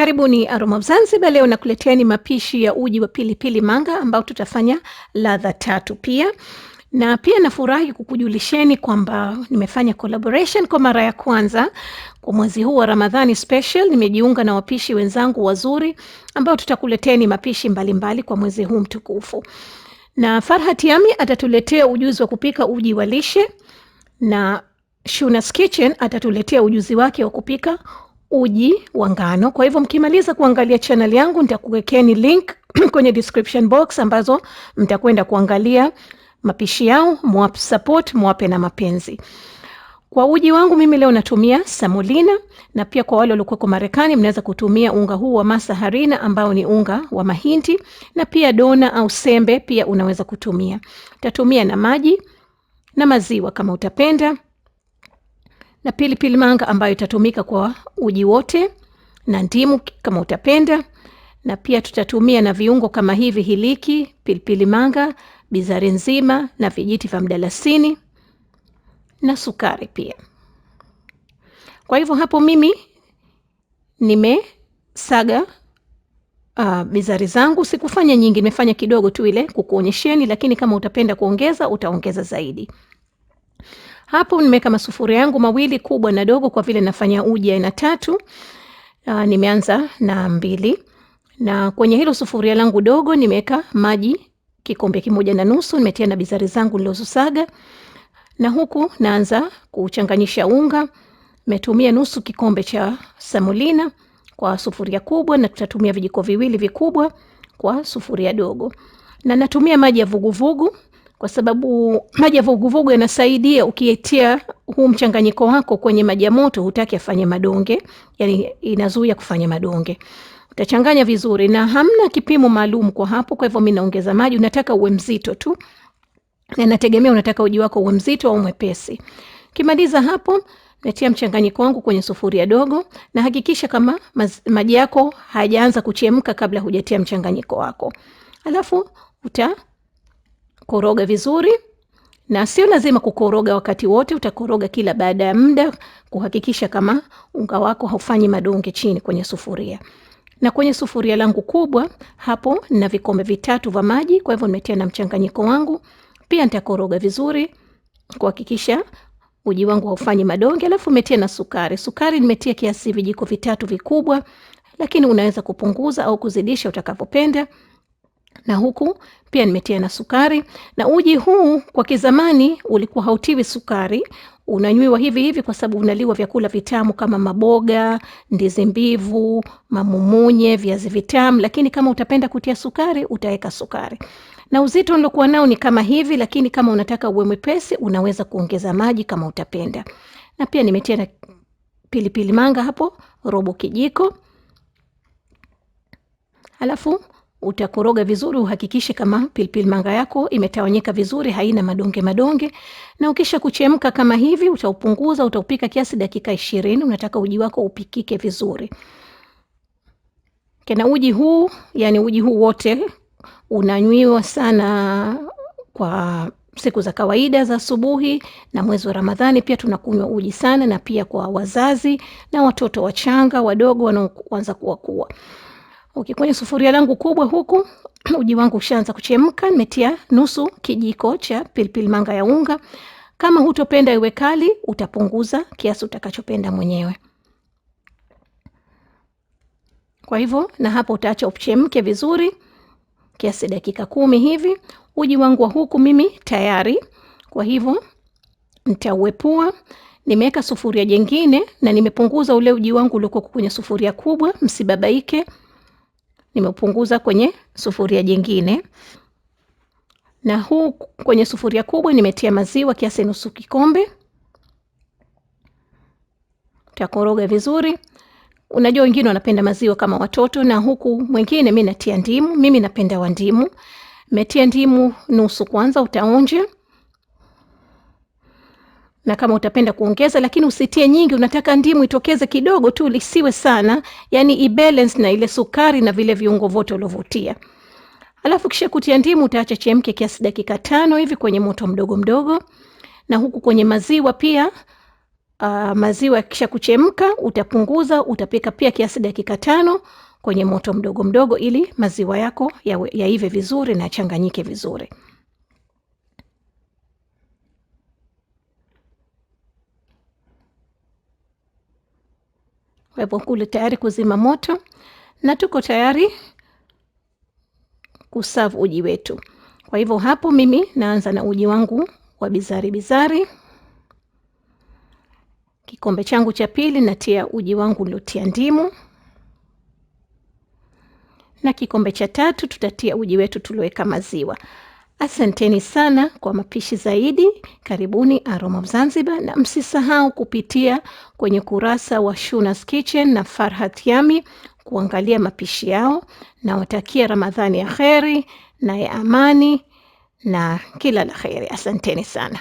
Karibuni Aroma Zanzibar. Leo nakuleteani mapishi ya uji wa pilipili manga ambao tutafanya ladha tatu pia. Na pia nafurahi kukujulisheni kwamba nimefanya collaboration kwa mara ya kwanza kwa mwezi huu wa Ramadhani special. Nimejiunga na wapishi wenzangu wazuri ambao tutakuleteni mapishi mbalimbali kwa mwezi huu mtukufu. Na Farhat Yami atatuletea ujuzi wa kupika uji wa lishe, na Shuna's Kitchen atatuletea ujuzi wake wa kupika uji wa ngano. Kwa hivyo mkimaliza kuangalia channel yangu nitakuwekeni link kwenye description box ambazo mtakwenda kuangalia mapishi yao, muwape support, muwape na mapenzi. Kwa uji wangu mimi leo natumia semolina, na pia kwa wale waliokuwa kwa Marekani mnaweza kutumia unga huu wa masa harina ambao ni unga wa mahindi, na pia dona au sembe pia unaweza kutumia. Utatumia na maji na maziwa kama utapenda, na pilipili manga ambayo itatumika kwa uji wote, na ndimu kama utapenda, na pia tutatumia na viungo kama hivi: hiliki, pilipili manga, bizari nzima na vijiti vya mdalasini na sukari pia. Kwa hivyo hapo mimi nimesaga bizari zangu. Sikufanya nyingi, nimefanya kidogo tu ile kukuonyesheni, lakini kama utapenda kuongeza utaongeza zaidi. Hapo nimeweka masufuria yangu mawili, kubwa na dogo, kwa vile nafanya uji aina tatu. Nimeanza na 2, na kwenye hilo sufuria langu dogo nimeweka maji kikombe 1.5. Nimetia na bizari zangu nilizosaga, na huku naanza kuchanganyisha unga. Nimetumia nusu kikombe cha semolina kwa sufuria kubwa, na tutatumia vijiko 2 vikubwa kwa sufuria dogo. Na natumia maji ya vuguvugu kwa sababu maji ya vuguvugu yanasaidia ukietia huu mchanganyiko wako kwenye maji ya moto, hutaki afanye madonge, yani inazuia kufanya madonge. Utachanganya vizuri, na hamna kipimo maalum kwa hapo. Kwa hivyo mimi naongeza maji, unataka uwe mzito tu, na nategemea unataka uji wako uwe mzito au mwepesi. Kimaliza hapo, natia mchanganyiko wangu kwenye sufuria dogo, na hakikisha kama maji yako hayajaanza kuchemka kabla hujatia mchanganyiko wako. Alafu utakoroga vizuri, na sio lazima kukoroga wakati wote, utakoroga kila baada ya muda kuhakikisha kama unga wako haufanyi madonge chini kwenye sufuria. Na kwenye sufuria langu kubwa hapo na vikombe 3 vya maji, kwa hivyo nimetia na mchanganyiko wangu. Pia nitakoroga vizuri kuhakikisha uji wangu haufanyi madonge. Alafu nimetia na sukari. Sukari nimetia kiasi vijiko 3 vikubwa, lakini unaweza kupunguza au kuzidisha utakapopenda. Na huku pia nimetia na sukari. Na uji huu kwa kizamani ulikuwa hautiwi sukari, unanywiwa hivi hivi kwa sababu unaliwa vyakula vitamu kama maboga, ndizi mbivu, mamumunye, viazi vitamu. Lakini kama utapenda kutia sukari, utaweka sukari. Na uzito nilokuwa nao ni kama hivi, lakini kama unataka uwe mwepesi unaweza kuongeza maji kama utapenda. Na pia nimetia na pilipili manga hapo robo kijiko. Alafu utakoroga vizuri, uhakikishe kama pilipili manga yako imetawanyika vizuri, haina madonge madonge. Na ukisha kuchemka kama hivi utaupunguza, utaupika kiasi dakika 20. Unataka uji wako upikike vizuri. Kena uji huu, yani uji huu wote unanywiwa sana kwa siku za kawaida za asubuhi, na mwezi wa Ramadhani pia tunakunywa uji sana, na pia kwa wazazi na watoto wachanga wadogo wanaoanza kuwa. Kwenye sufuria langu kubwa huku uji wangu ushaanza kuchemka. Nimetia nusu kijiko cha pilipili manga ya unga. Kama hutopenda iwe kali utapunguza kiasi utakachopenda mwenyewe. Kwa hivyo na hapo utaacha uchemke vizuri kiasi dakika 10 hivi. Uji wangu wa huku mimi tayari. Kwa hivyo nitauepua. Nimeweka sufuria jingine, na nimepunguza ule uji wangu uliokuwa kwenye sufuria kubwa, msibabaike. Nimepunguza kwenye sufuria jingine, na huu kwenye sufuria kubwa nimetia maziwa kiasi nusu kikombe. Utakoroga vizuri. Unajua wengine wanapenda maziwa kama watoto, na huku mwingine mimi natia ndimu. Mimi napenda wa ndimu. Nimetia ndimu nusu kwanza, utaonja. Na kama utapenda kuongeza, lakini usitie nyingi, unataka ndimu itokeze kidogo tu, lisiwe sana, yani ibalance na ile sukari na vile viungo vote ulovutia. Alafu kisha kutia ndimu utaacha chemke kiasi dakika 5 hivi kwenye moto mdogo mdogo. Na huku kwenye maziwa pia Maziwa kisha kuchemka, utapunguza, utapika pia kiasi dakika 5 kwenye moto mdogo mdogo ili maziwa yako yaive vizuri na changanyike vizuri. Kwa hivyo kule tayari kuzima moto na tuko tayari kuserve uji wetu. Kwa hivyo hapo mimi naanza na uji wangu wa bizari. Kikombe changu cha pili natia uji wangu uliotia ndimu. Na kikombe cha 3 tutatia uji wetu tulioweka maziwa. Asanteni sana kwa mapishi zaidi. Karibuni Aroma of Zanzibar, na msisahau kupitia kwenye kurasa wa Shuna's Kitchen na Farhat Yami kuangalia mapishi yao, na watakia Ramadhani ya kheri na ya amani na kila la kheri. Asanteni sana.